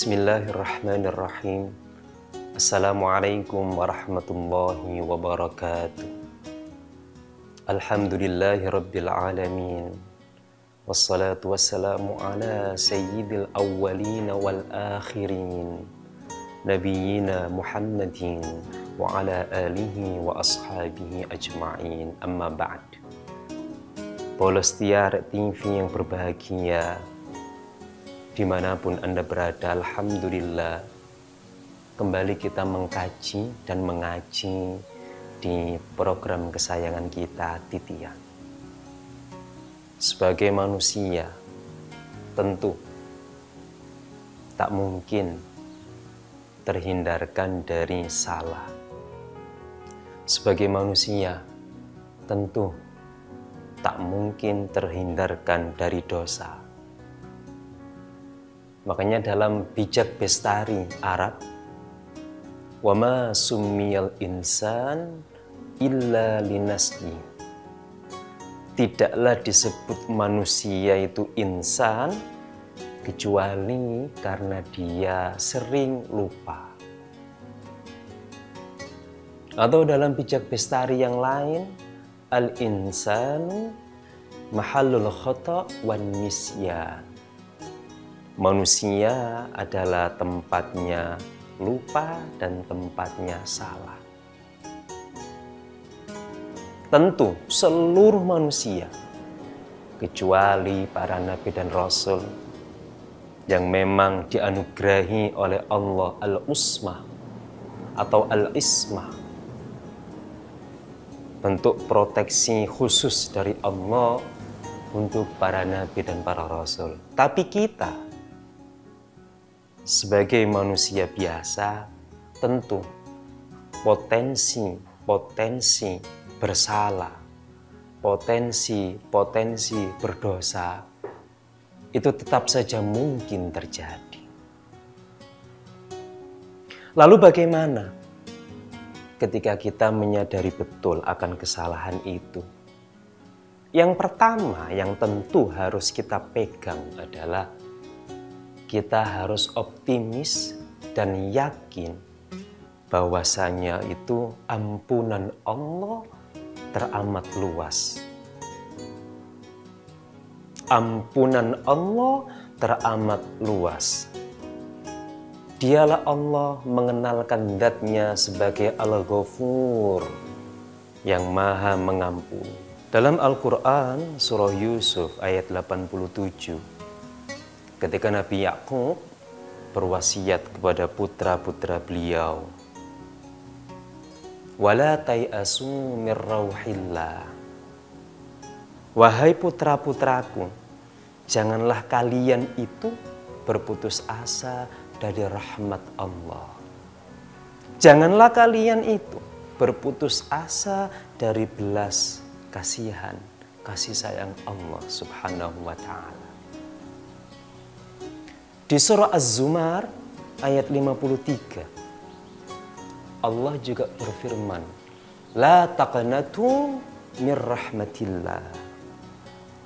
Bismillahirrahmanirrahim. Assalamualaikum warahmatullahi wabarakatuh. Alhamdulillahirabbil alamin. Wassalatu wassalamu ala sayyidil awwalin wal akhirin. Nabiyyina Muhammadin wa ala alihi wa ashabihi ajma'in. Amma ba'd. Polestiar TV yang berbahagia, dimanapun Anda berada, alhamdulillah kembali kita mengkaji dan mengaji di program kesayangan kita, Titian. Sebagai manusia, tentu tak mungkin terhindarkan dari salah. Sebagai manusia, tentu tak mungkin terhindarkan dari dosa. Makanya dalam bijak bestari Arab, wa ma summiyal insan illa linasyi. Tidaklah disebut manusia itu insan kecuali karena dia sering lupa. Atau dalam bijak bestari yang lain, al-insanu mahallul khata' wan nisyan. Manusia adalah tempatnya lupa dan tempatnya salah. Tentu seluruh manusia, kecuali para nabi dan rasul yang memang dianugerahi oleh Allah al-usmah atau al-ismah, bentuk proteksi khusus dari Allah untuk para nabi dan para rasul. Tapi kita sebagai manusia biasa, tentu potensi bersalah, potensi berdosa itu tetap saja mungkin terjadi. Lalu bagaimana ketika kita menyadari betul akan kesalahan itu? Yang pertama yang tentu harus kita pegang adalah kita harus optimis dan yakin bahwasanya itu ampunan Allah teramat luas. Ampunan Allah teramat luas. Dialah Allah mengenalkan zat-Nya sebagai Al-Ghafur, yang Maha Mengampuni. Dalam Al-Quran surah Yusuf ayat 87, ketika Nabi Yakub berwasiat kepada putra-putra beliau, wala tai'asu mir rauhillah. Wahai putra-putraku, janganlah kalian itu berputus asa dari rahmat Allah. Janganlah kalian itu berputus asa dari belas kasihan, kasih sayang Allah Subhanahu wa ta'ala. Di surah Az-Zumar ayat 53, Allah juga berfirman, la taqnatu mir rahmatillah.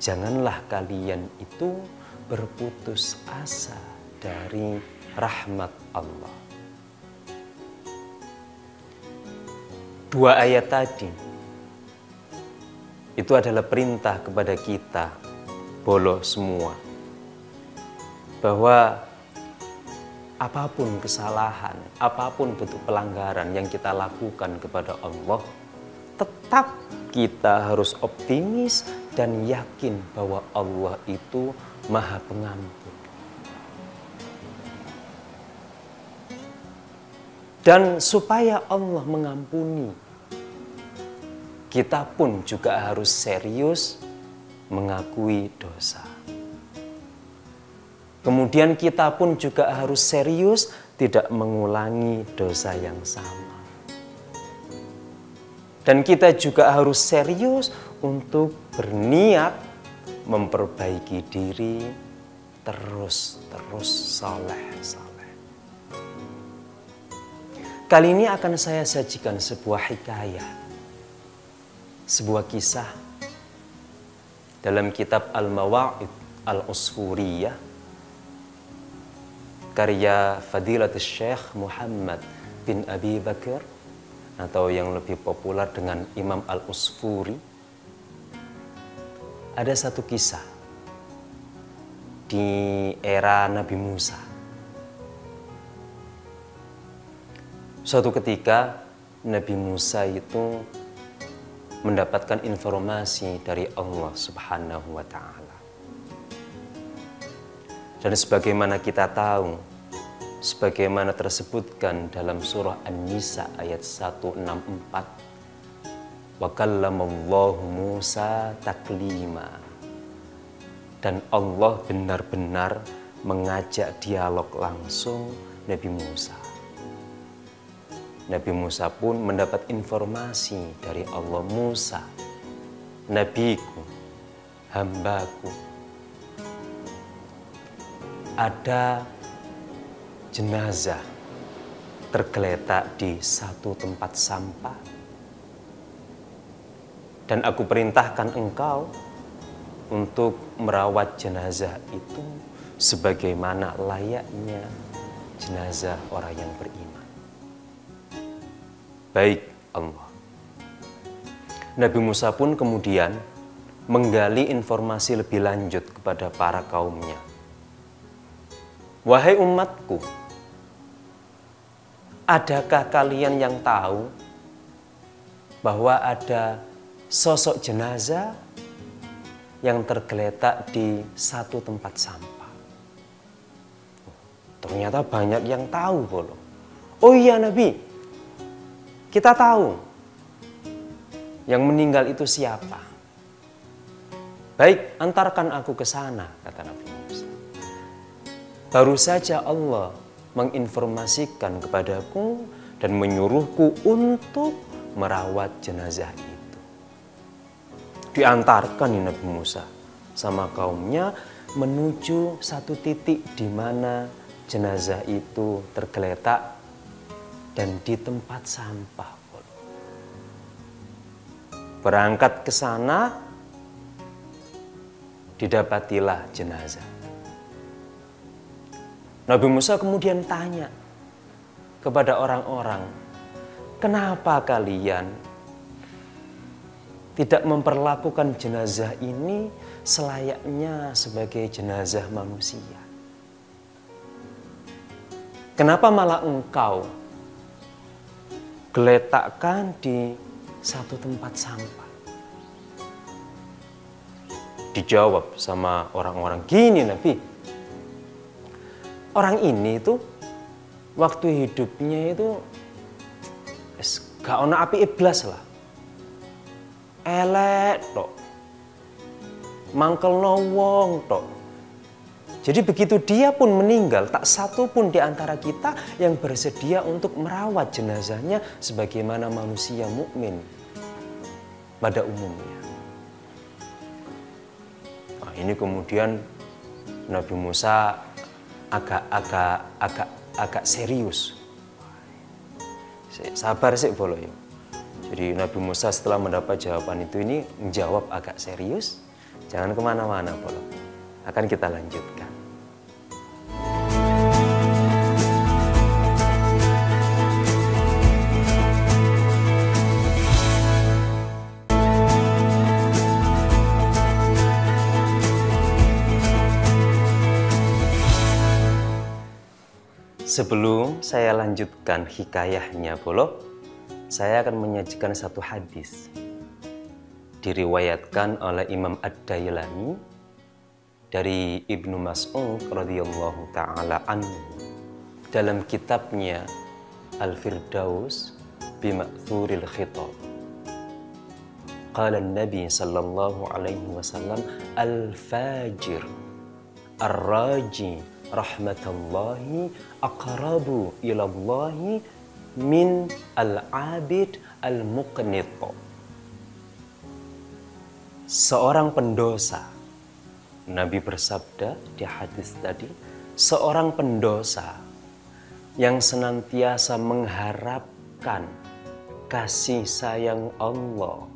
Janganlah kalian itu berputus asa dari rahmat Allah. Dua ayat tadi itu adalah perintah kepada kita, bolo semua, bahwa apapun kesalahan, apapun bentuk pelanggaran yang kita lakukan kepada Allah, tetap kita harus optimis dan yakin bahwa Allah itu Maha Pengampun. Dan supaya Allah mengampuni, kita pun juga harus serius mengakui dosa. Kemudian kita pun juga harus serius tidak mengulangi dosa yang sama. Dan kita juga harus serius untuk berniat memperbaiki diri terus saleh. Kali ini akan saya sajikan sebuah hikayat, sebuah kisah dalam kitab Al-Mawa'id Al-Usfuriyah karya Fadilatul Syekh Muhammad bin Abi Bakar, atau yang lebih populer dengan Imam Al-Usfuri. Ada satu kisah di era Nabi Musa. Suatu ketika Nabi Musa itu mendapatkan informasi dari Allah Subhanahu wa Ta'ala. Dan sebagaimana kita tahu, sebagaimana tersebutkan dalam surah An-Nisa ayat 164, wa kallamallahu Musa taklima, dan Allah benar-benar mengajak dialog langsung Nabi Musa. Nabi Musa pun mendapat informasi dari Allah, Musa, nabiku, hambaku, ada jenazah tergeletak di satu tempat sampah, dan aku perintahkan engkau untuk merawat jenazah itu sebagaimana layaknya jenazah orang yang beriman. Baik Allah. Nabi Musa pun kemudian menggali informasi lebih lanjut kepada para kaumnya. Wahai umatku, adakah kalian yang tahu bahwa ada sosok jenazah yang tergeletak di satu tempat sampah? Ternyata banyak yang tahu, bolo. Oh iya Nabi, kita tahu yang meninggal itu siapa. Baik, antarkan aku ke sana, kata Nabi Musa. Baru saja Allah menginformasikan kepadaku dan menyuruhku untuk merawat jenazah itu. Diantarkan Nabi Musa sama kaumnya menuju satu titik di mana jenazah itu tergeletak dan di tempat sampah. Berangkat ke sana, didapatilah jenazah. Nabi Musa kemudian tanya kepada orang-orang, kenapa kalian tidak memperlakukan jenazah ini selayaknya sebagai jenazah manusia? Kenapa malah engkau geletakkan di satu tempat sampah? Dijawab sama orang-orang, gini Nabi, orang ini tuh waktu hidupnya itu gak ono api iblas lah, elek tok, mangkelno wong tok. Jadi begitu dia pun meninggal, tak satu pun di antara kita yang bersedia untuk merawat jenazahnya sebagaimana manusia mukmin pada umumnya. Nah, ini kemudian Nabi Musa agak serius. Sabar sih bolo ya. Jadi Nabi Musa setelah mendapat jawaban itu ini menjawab agak serius. Jangan kemana-mana bolo. Akan kita lanjutkan. Sebelum saya lanjutkan hikayahnya, bolo, saya akan menyajikan satu hadis diriwayatkan oleh Imam Ad-Dailami dari Ibnu Mas'ud radhiyallahu taala anhu dalam kitabnya Al-Firdaus bi Ma'thuril Khitab. Qala Nabi sallallahu alaihi wasallam, al-fajir ar-raji rahmatallahi aqrabu ilallahi min al-abid al-muqnit. Seorang pendosa, Nabi bersabda di hadis tadi, seorang pendosa yang senantiasa mengharapkan kasih sayang Allah,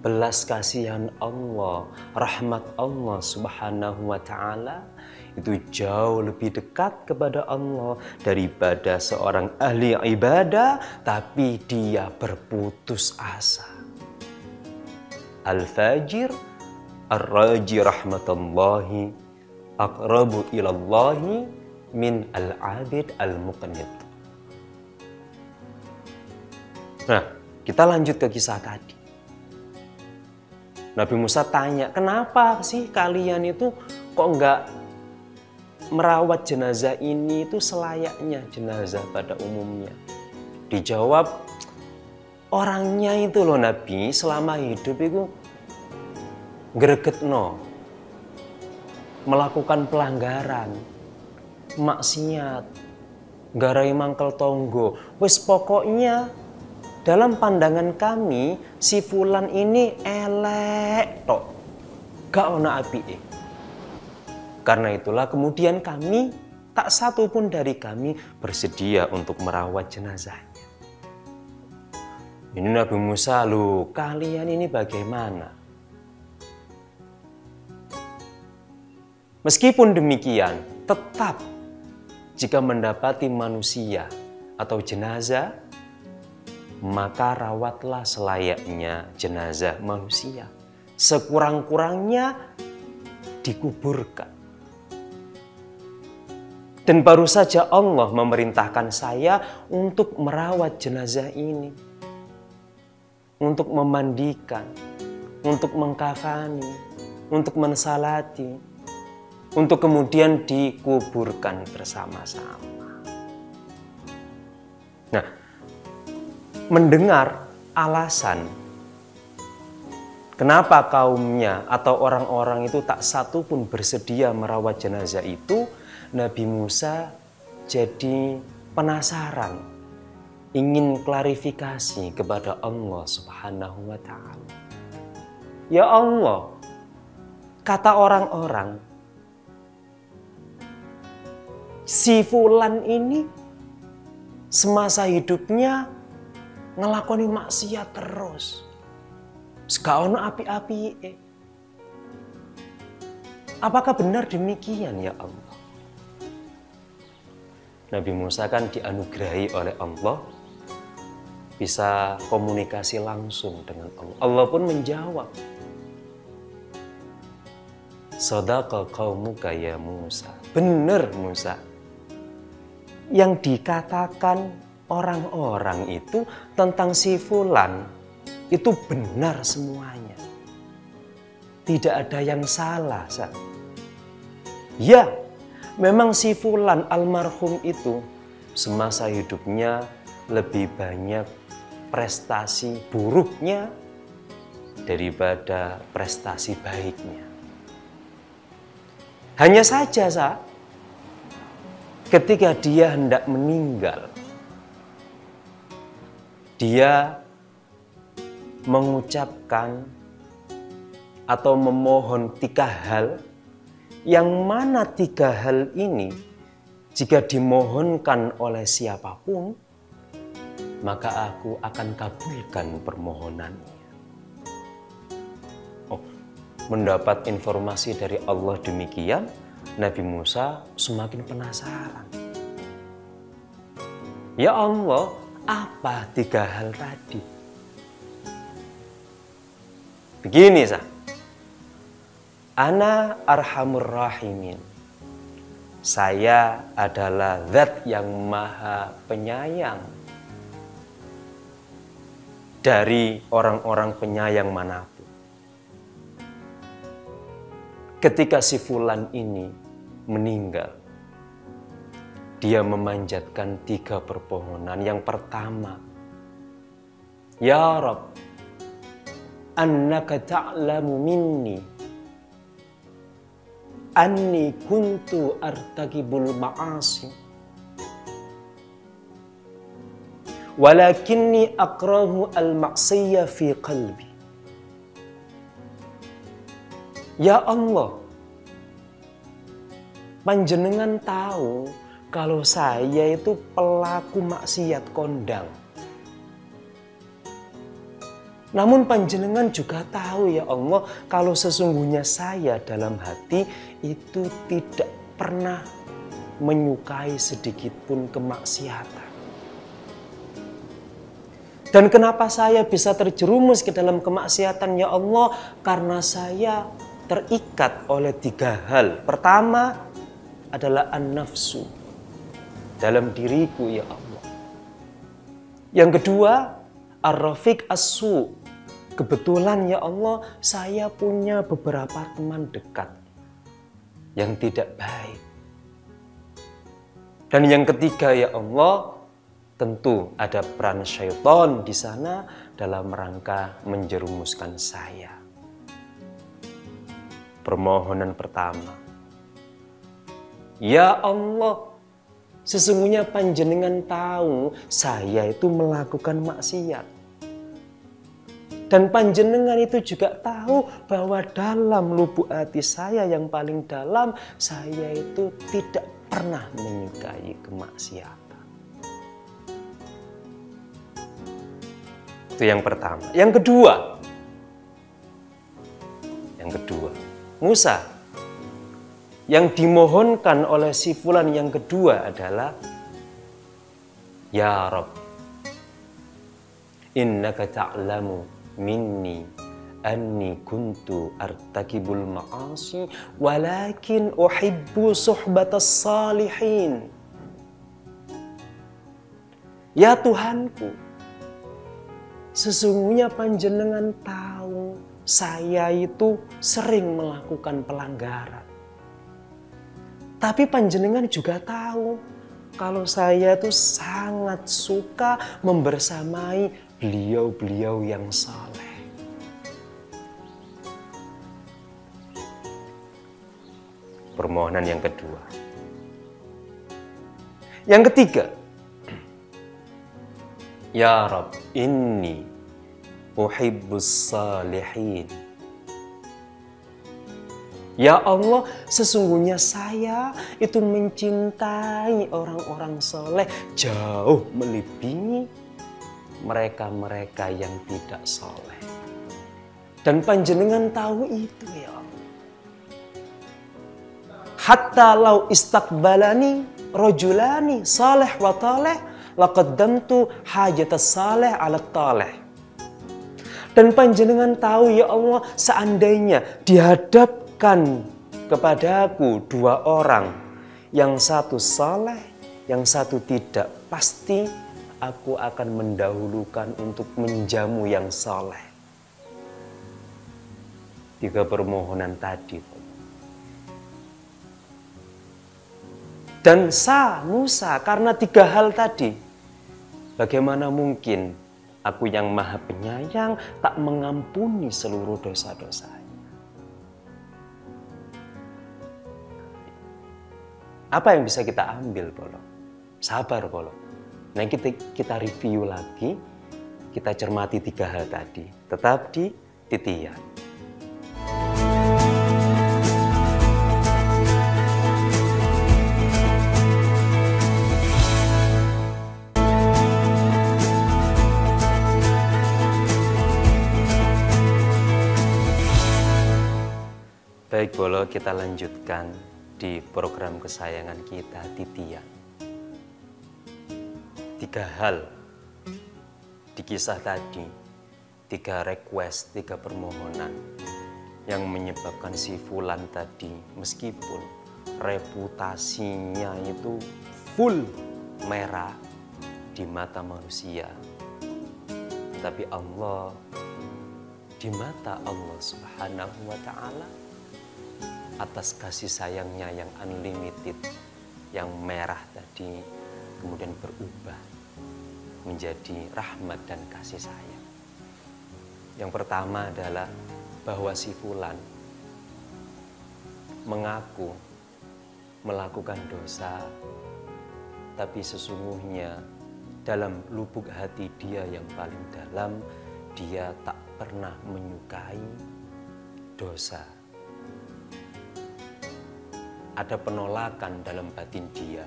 belas kasihan Allah, rahmat Allah Subhanahu wa ta'ala, itu jauh lebih dekat kepada Allah daripada seorang ahli ibadah tapi dia berputus asa. Al-fajir ar-raji rahmatullahi aqrabu ilallahi min al-abid al-muqnit. Nah, kita lanjut ke kisah tadi. Nabi Musa tanya, kenapa sih kalian itu kok nggak merawat jenazah ini itu selayaknya jenazah pada umumnya? Dijawab, orangnya itu loh Nabi selama hidup itu gregetno, melakukan pelanggaran, maksiat, garai mangkel tonggo. Wes pokoknya dalam pandangan kami si fulan ini elek tok, gak ono apike. Karena itulah kemudian kami, tak satu pun dari kami bersedia untuk merawat jenazahnya. Ini Nabi Musa, loh kalian ini bagaimana? Meskipun demikian, tetap jika mendapati manusia atau jenazah, maka rawatlah selayaknya jenazah manusia. Sekurang-kurangnya dikuburkan. Dan baru saja Allah memerintahkan saya untuk merawat jenazah ini. Untuk memandikan, untuk mengkafani, untuk mensalati, untuk kemudian dikuburkan bersama-sama. Nah, mendengar alasan kenapa kaumnya atau orang-orang itu tak satu pun bersedia merawat jenazah itu, Nabi Musa jadi penasaran, ingin klarifikasi kepada Allah Subhanahu wa Ta'ala. Ya Allah, kata orang-orang, si fulan ini semasa hidupnya ngelakoni maksiat terus. Gak ono api-api. Apakah benar demikian ya Allah? Nabi Musa kan dianugerahi oleh Allah bisa komunikasi langsung dengan Allah. Allah pun menjawab, Shadaqa qaumuka ya Musa. Benar Musa. Yang dikatakan orang-orang itu tentang si fulan itu benar semuanya. Tidak ada yang salah. Ya, memang si fulan almarhum itu semasa hidupnya lebih banyak prestasi buruknya daripada prestasi baiknya. Hanya saja, ketika dia hendak meninggal, dia mengucapkan atau memohon 3 hal, yang mana 3 hal ini jika dimohonkan oleh siapapun, maka aku akan kabulkan permohonannya. Oh, mendapat informasi dari Allah demikian, Nabi Musa semakin penasaran. Ya Allah, apa 3 hal tadi? Begini, Ana arhamur rahimin. Saya adalah zat yang maha penyayang dari orang-orang penyayang manapun. Ketika si fulan ini meninggal, dia memanjatkan 3 permohonan. Yang pertama, Ya Rabb, annaka ta'lamu minni anni kuntu artakibul ma'asi walakinni akrahu al-ma'siyya fi qalbi. Ya Allah, panjenengan tahu kalau saya itu pelaku maksiat kondang. Namun panjenengan juga tahu ya Allah, kalau sesungguhnya saya dalam hati itu tidak pernah menyukai sedikit pun kemaksiatan. Dan kenapa saya bisa terjerumus ke dalam kemaksiatan, ya Allah? Karena saya terikat oleh 3 hal. Pertama adalah an-nafsu dalam diriku, ya Allah. Yang kedua, ar-rafiq as-su. Kebetulan, ya Allah, saya punya beberapa teman dekat yang tidak baik. Dan yang ketiga, ya Allah, tentu ada peran syaitan di sana dalam rangka menjerumuskan saya. Permohonan pertama, ya Allah, sesungguhnya panjenengan tahu saya itu melakukan maksiat. Dan panjenengan itu juga tahu bahwa dalam lubuk hati saya yang paling dalam, saya itu tidak pernah menyukai kemaksiatan. Itu yang pertama. Yang kedua, Musa, yang dimohonkan oleh si fulan yang kedua adalah, ya Rabb, innaka ta'lamu minni anni kuntu artakibul ma'asi walakin uhibbu suhbatas salihin. Ya Tuhanku, sesungguhnya panjenengan tahu saya itu sering melakukan pelanggaran. Tapi panjenengan juga tahu kalau saya itu sangat suka membersamai beliau-beliau yang saleh. Permohonan yang kedua. Yang ketiga, ya Rabb, inni uhibbus salihin. Ya Allah, sesungguhnya saya itu mencintai orang-orang soleh jauh melebihi mereka-mereka yang tidak soleh. Dan panjenengan tahu itu, ya Allah. Hatta lau istaqbalani rajulani salih wa talih laqaddamtu hajatas salih ala talih. Dan panjenengan tahu, ya Allah, seandainya dihadapkan kepadaku 2 orang, yang satu saleh, yang satu tidak, pasti aku akan mendahulukan untuk menjamu yang saleh. 3 permohonan tadi. Dan Musa, karena 3 hal tadi, bagaimana mungkin aku yang maha penyayang tak mengampuni seluruh dosa-dosanya? Apa yang bisa kita ambil, Bolo? Sabar, Bolo. Nah, kita review lagi, kita cermati 3 hal tadi. Tetap di Titian. Baik, Bolo, kita lanjutkan di program kesayangan kita, Titian. 3 hal di kisah tadi, 3 request, 3 permohonan yang menyebabkan si fulan tadi, meskipun reputasinya itu full merah di mata manusia, tapi Allah, di mata Allah Subhanahu wa Ta'ala, atas kasih sayangnya yang unlimited, yang merah tadi kemudian berubah menjadi rahmat dan kasih sayang. Yang pertama adalah bahwa si fulan mengaku melakukan dosa, tapi sesungguhnya dalam lubuk hati dia yang paling dalam, dia tak pernah menyukai dosa. Ada penolakan dalam batin dia.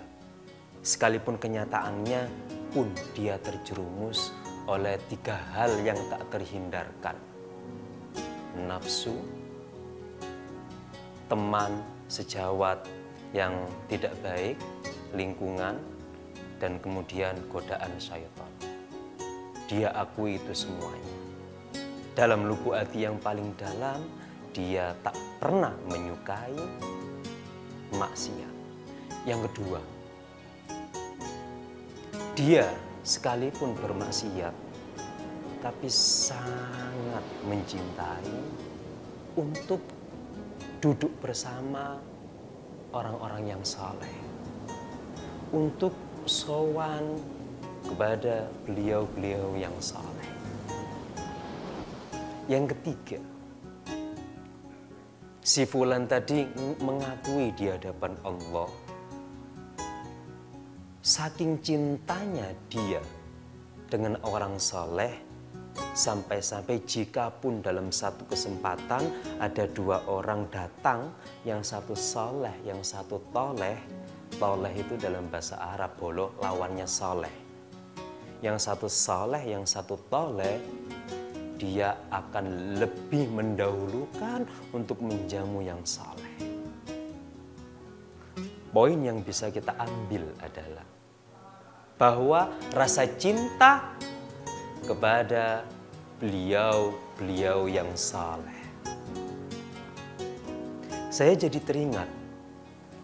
Sekalipun kenyataannya pun dia terjerumus oleh 3 hal yang tak terhindarkan. Nafsu, teman sejawat, yang tidak baik, lingkungan, dan kemudian godaan syaitan. Dia akui itu semuanya. Dalam lubuk hati yang paling dalam, dia tak pernah menyukai maksiat. Yang kedua, dia sekalipun bermaksiat, tapi sangat mencintai untuk duduk bersama orang-orang yang saleh, untuk sowan kepada beliau-beliau yang saleh. Yang ketiga, si fulan tadi mengakui di hadapan Allah, saking cintanya dia dengan orang saleh, sampai-sampai jikapun dalam satu kesempatan ada dua orang datang, yang satu saleh, yang satu toleh. Toleh itu dalam bahasa Arab, bolo lawannya saleh. Yang satu saleh, yang satu toleh, dia akan lebih mendahulukan untuk menjamu yang saleh. Poin yang bisa kita ambil adalah bahwa rasa cinta kepada beliau-beliau yang saleh. Saya jadi teringat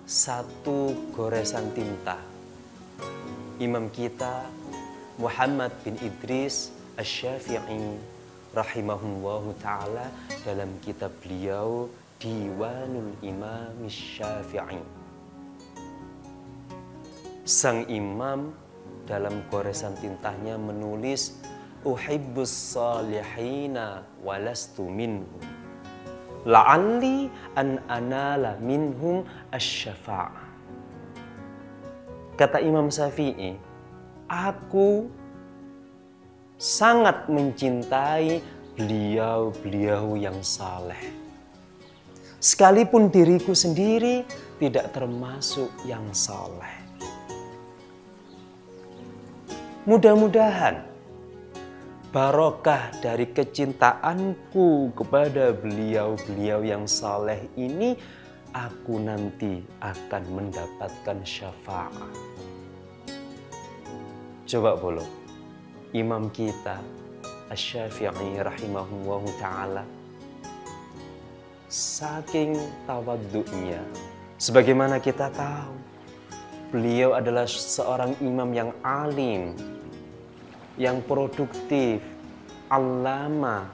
satu goresan tinta imam kita Muhammad bin Idris Asy-Syafi'i rahimahullahu ta'ala dalam kitab beliau Diwanul Imam Syafi'i. Sang imam dalam goresan tintanya menulis, uhibbus salihina walastu minhum la'alli an anala minhum asy-syafa'ah. Kata Imam Syafi'i, aku sangat mencintai beliau-beliau yang saleh, sekalipun diriku sendiri tidak termasuk yang saleh. Mudah-mudahan barokah dari kecintaanku kepada beliau-beliau yang saleh ini, aku nanti akan mendapatkan syafaat. Coba boleh, imam kita Asy-Syafi'i rahimahullahu ta'ala saking tawaddu'nya, sebagaimana kita tahu beliau adalah seorang imam yang alim, yang produktif, allama.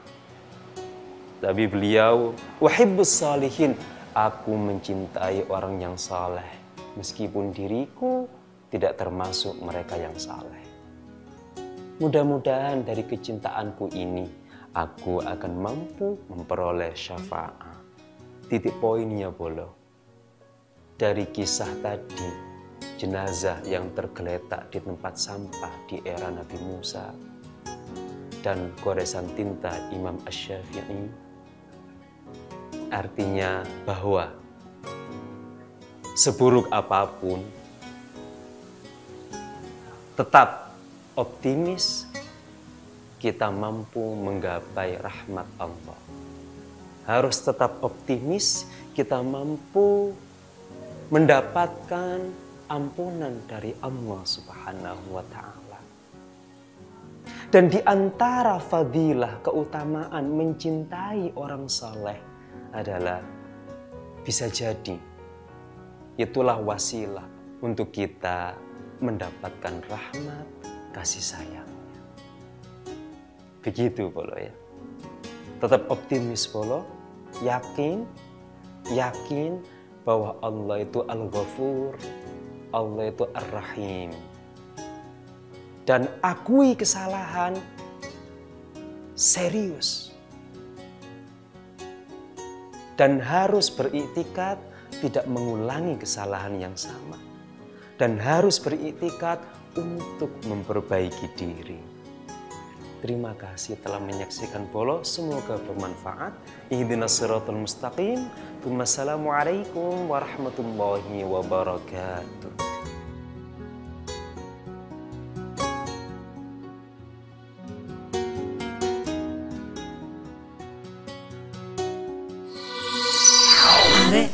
Tapi beliau, uhibbus salihin, aku mencintai orang yang saleh, meskipun diriku tidak termasuk mereka yang saleh. Mudah-mudahan dari kecintaanku ini, aku akan mampu memperoleh syafaat. Titik poinnya bolo, dari kisah tadi, jenazah yang tergeletak di tempat sampah di era Nabi Musa dan goresan tinta Imam Asy-Syafi'i, artinya bahwa seburuk apapun tetap optimis kita mampu menggapai rahmat Allah. Harus tetap optimis kita mampu mendapatkan ampunan dari Allah Subhanahu wa ta'ala. Dan di antara fadilah keutamaan mencintai orang saleh adalah bisa jadi itulah wasilah untuk kita mendapatkan rahmat kasih sayangnya. Begitu Polo ya. Tetap optimis Polo, yakin bahwa Allah itu Al-Ghafur, Allah itu Ar-Rahim. Dan akui kesalahan, serius. Dan harus beriktikad tidak mengulangi kesalahan yang sama. Dan harus beriktikad untuk memperbaiki diri. Terima kasih telah menyaksikan Polo. Semoga bermanfaat. Ihdinas siratal mustaqim. Wassalamualaikum warahmatullahi wabarakatuh.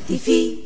TV